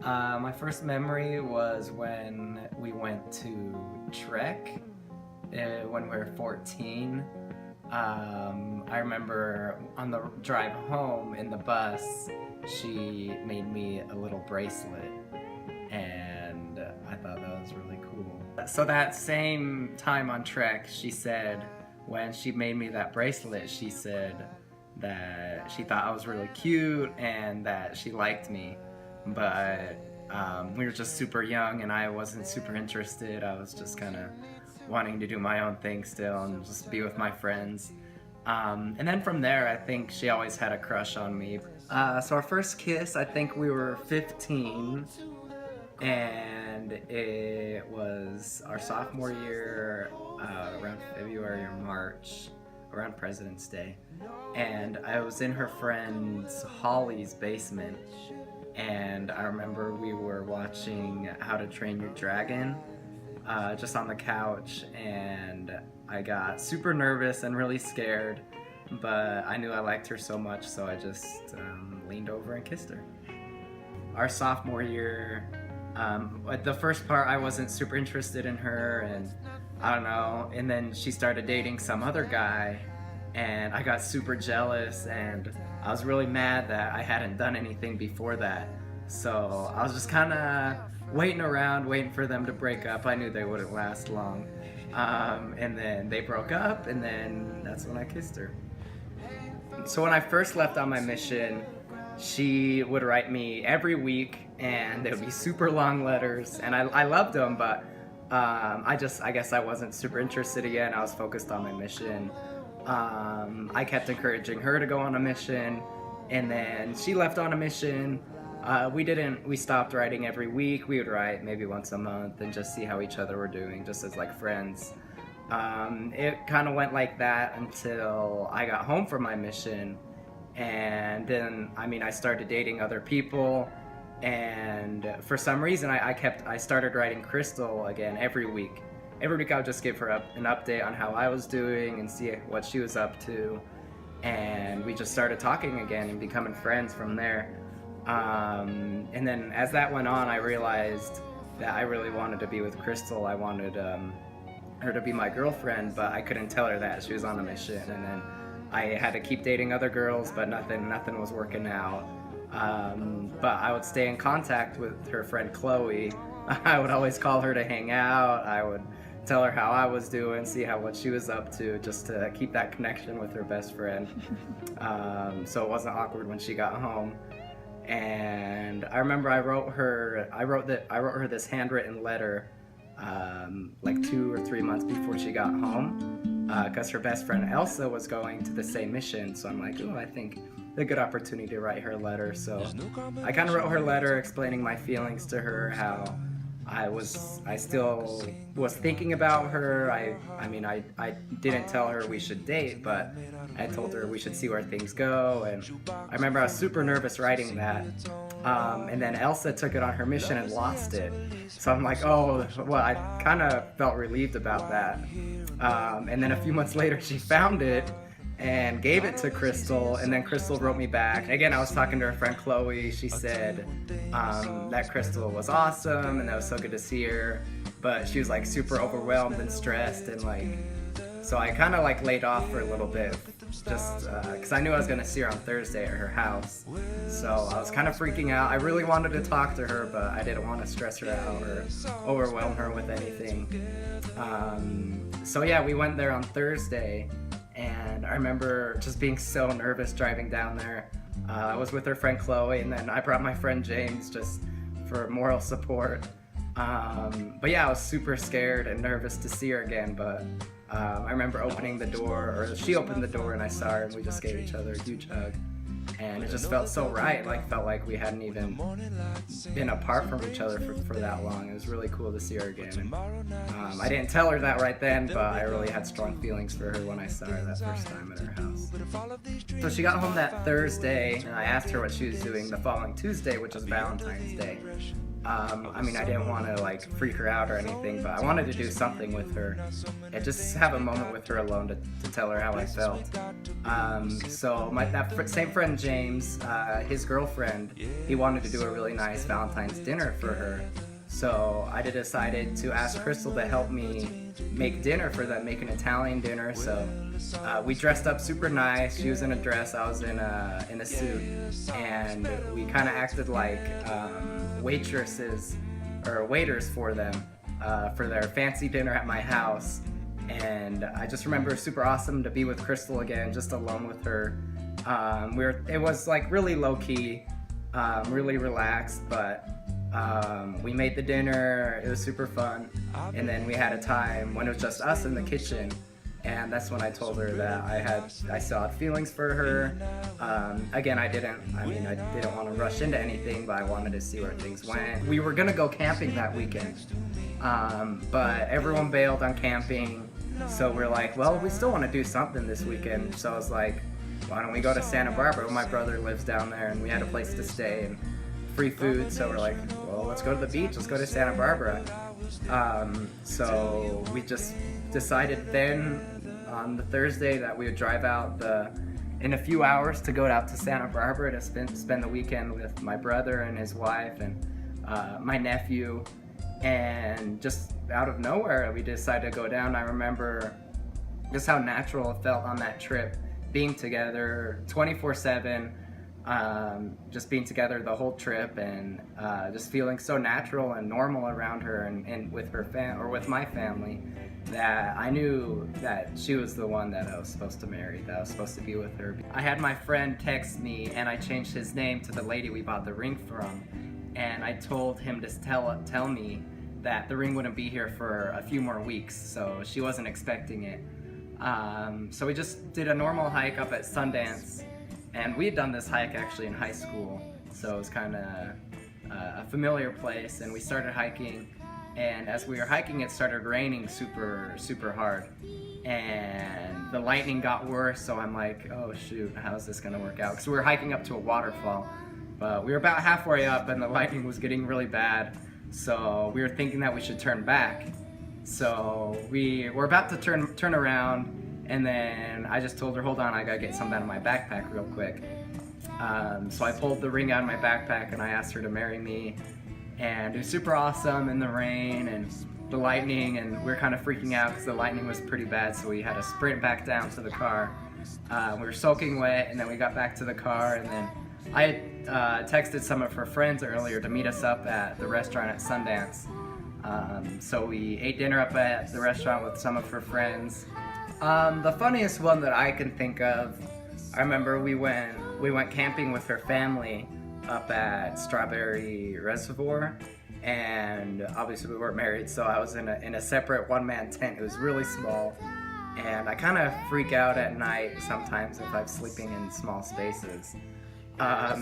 My first memory was when we went to Trek when we were 14. I remember on the drive home in the bus, she made me a little bracelet, and I thought that was really cool. So that same time on Trek, she said, when she made me that bracelet, she said that she thought I was really cute and that she liked me, but we were just super young and I wasn't super interested. I was just kind of wanting to do my own thing still and just be with my friends. And then from there, I think she always had a crush on me. So our first kiss, I think we were 15, and it was our sophomore year, around February or March, around President's Day. And I was in her friend's Holly's basement, and I remember we were watching How to Train Your Dragon, just on the couch, and I got super nervous and really scared, but I knew I liked her so much, so I just leaned over and kissed her. Our sophomore year, the first part I wasn't super interested in her, and I don't know, and then she started dating some other guy, and I got super jealous, and I was really mad that I hadn't done anything before that. So I was just kind of waiting around, waiting for them to break up. I knew they wouldn't last long. And then they broke up, and then that's when I kissed her. So when I first left on my mission, she would write me every week, and they would be super long letters, and I loved them, but I guess I wasn't super interested again. I was focused on my mission. I kept encouraging her to go on a mission, and then she left on a mission. We stopped writing every week. We would write maybe once a month and just see how each other were doing, just as like friends. It kind of went like that until I got home from my mission, and then I started dating other people, and for some reason I started writing Crystal again every week. Every week I would just give her an update on how I was doing and see what she was up to, and we just started talking again and becoming friends from there. And then as that went on, I realized that I really wanted to be with Crystal. I wanted her to be my girlfriend, but I couldn't tell her that. She was on a mission, and then I had to keep dating other girls, but nothing was working out. But I would stay in contact with her friend Chloe. I would always call her to hang out. I would tell her how I was doing, see what she was up to, just to keep that connection with her best friend. So it wasn't awkward when she got home. And I remember I wrote her this handwritten letter like 2 or 3 months before she got home, because her best friend Elsa was going to the same mission. So I'm like, oh, I think a good opportunity to write her a letter. So I kind of wrote her a letter explaining my feelings to her, how I still was thinking about her. I didn't tell her we should date, but I told her we should see where things go. And I remember I was super nervous writing that. And then Elsa took it on her mission and lost it. So I'm like, oh, well, I kind of felt relieved about that. And then a few months later, she found it and gave it to Crystal, and then Crystal wrote me back. Again, I was talking to her friend Chloe. She said that Crystal was awesome and that was so good to see her, but she was like super overwhelmed and stressed, and like, so I kind of like laid off for a little bit, just because I knew I was gonna see her on Thursday at her house. So I was kind of freaking out. I really wanted to talk to her, but I didn't want to stress her out or overwhelm her with anything. So yeah, we went there on Thursday, and I remember just being so nervous driving down there. I was with her friend Chloe, and then I brought my friend James just for moral support. But yeah, I was super scared and nervous to see her again, but I remember opening the door, or she opened the door and I saw her, and we just gave each other a huge hug. And it just felt so right, felt like we hadn't even been apart from each other for that long. It was really cool to see her again. And I didn't tell her that right then, but I really had strong feelings for her when I saw her that first time at her house. So she got home that Thursday, and I asked her what she was doing the following Tuesday, which was Valentine's Day. I didn't want to freak her out or anything, but I wanted to do something with her and just have a moment with her alone to tell her how I felt. So that same friend friend James, his girlfriend, he wanted to do a really nice Valentine's dinner for her. So I decided to ask Crystal to help me make dinner for them, make an Italian dinner. So we dressed up super nice. She was in a dress, I was in a suit, and we kind of acted like waitresses or waiters for them for their fancy dinner at my house. And I just remember super awesome to be with Crystal again, just alone with her. It was like really low key, really relaxed, but we made the dinner. It was super fun. And then we had a time when it was just us in the kitchen, and that's when I told her that I still had feelings for her. Again, I didn't want to rush into anything, but I wanted to see where things went. We were gonna go camping that weekend, but everyone bailed on camping. So we're like, well, we still want to do something this weekend. So I was like, why don't we go to Santa Barbara? My brother lives down there, and we had a place to stay and free food. So we're like, well, let's go to the beach. Let's go to Santa Barbara. So we just decided then on the Thursday that we would drive out in a few hours to go out to Santa Barbara to spend the weekend with my brother and his wife and my nephew. And just out of nowhere, we decided to go down. I remember just how natural it felt on that trip, being together 24/7, just being together the whole trip, and just feeling so natural and normal around her and with her with my family, that I knew that she was the one that I was supposed to marry, that I was supposed to be with her. I had my friend text me, and I changed his name to the lady we bought the ring from, and I told him to tell me that the ring wouldn't be here for a few more weeks, so she wasn't expecting it. So we just did a normal hike up at Sundance, and we had done this hike actually in high school, so it was kind of a familiar place. And we started hiking, and as we were hiking, it started raining super hard, and the lightning got worse. So I'm like, oh shoot, how's this gonna work out? Because we were hiking up to a waterfall, but we were about halfway up, and the lightning was getting really bad. So we were thinking that we should turn back. So we were about to turn around, and then I just told her, hold on, I gotta get something out of my backpack real quick. So I pulled the ring out of my backpack, and I asked her to marry me. And it was super awesome in the rain and the lightning, and we were kind of freaking out because the lightning was pretty bad, so we had to sprint back down to the car. We were soaking wet, and then we got back to the car, and then I had texted some of her friends earlier to meet us up at the restaurant at Sundance. So we ate dinner up at the restaurant with some of her friends. The funniest one that I can think of, I remember we went camping with her family up at Strawberry Reservoir, and obviously we weren't married, so I was in a separate one-man tent. It was really small, and I kind of freak out at night sometimes if I'm sleeping in small spaces.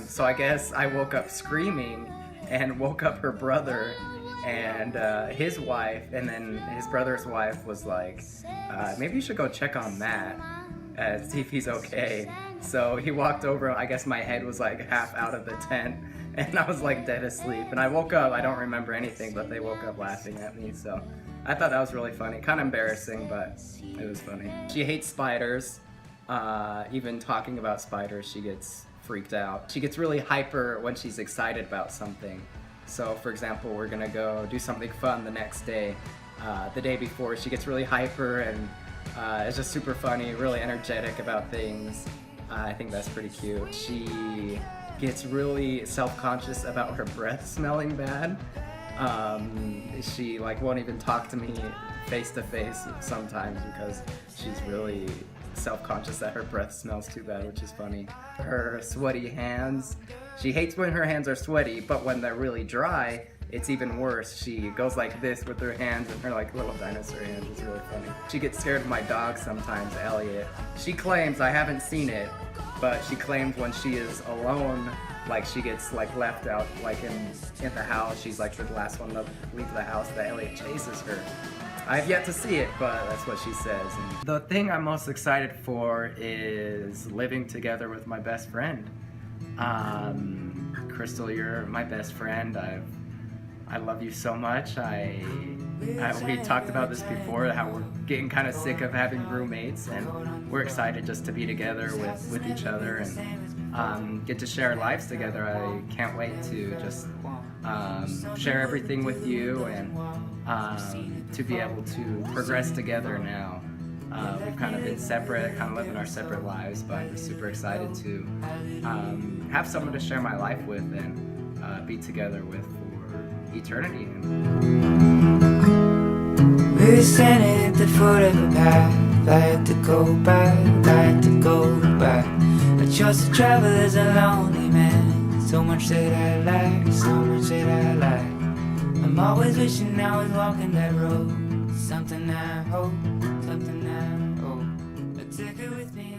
So I guess I woke up screaming and woke up her brother and his wife, and then his brother's wife was like, maybe you should go check on Matt, see if he's okay. So he walked over. I guess my head was like half out of the tent, and I was like dead asleep. And I woke up, I don't remember anything, but they woke up laughing at me. So I thought that was really funny. Kind of embarrassing, but it was funny. She hates spiders. Even talking about spiders, she gets freaked out. She gets really hyper when she's excited about something. So for example, we're gonna go do something fun the next day. The day before, she gets really hyper and it's just super funny, really energetic about things. I think that's pretty cute. She gets really self-conscious about her breath smelling bad. She like won't even talk to me face to face sometimes because she's really self-conscious that her breath smells too bad, which is funny. Her sweaty hands. She hates when her hands are sweaty, but when they're really dry, it's even worse. She goes like this with her hands and her like little dinosaur hands. It's really funny. She gets scared of my dog sometimes, Elliot. She claims, I haven't seen it, but she claims when she is alone, like she gets like left out like in the house. She's like the last one to leave the house, that Elliot chases her. I've yet to see it, but that's what she says. And the thing I'm most excited for is living together with my best friend. Crystal, you're my best friend. I love you so much. We talked about this before, how we're getting kind of sick of having roommates, and we're excited just to be together with each other and get to share lives together. I can't wait to just share everything with you and to be able to progress together now. We've kind of been separate, kind of living our separate lives, but I'm super excited to have someone to share my life with and be together with for eternity. We were standing at the foot of a path. I had to go back, I had to go back. I chose to travel as a lonely man. So much that I lack, so much that I lack. I'm always wishing I was walking that road. Something I hope, something I hope. I took it with me.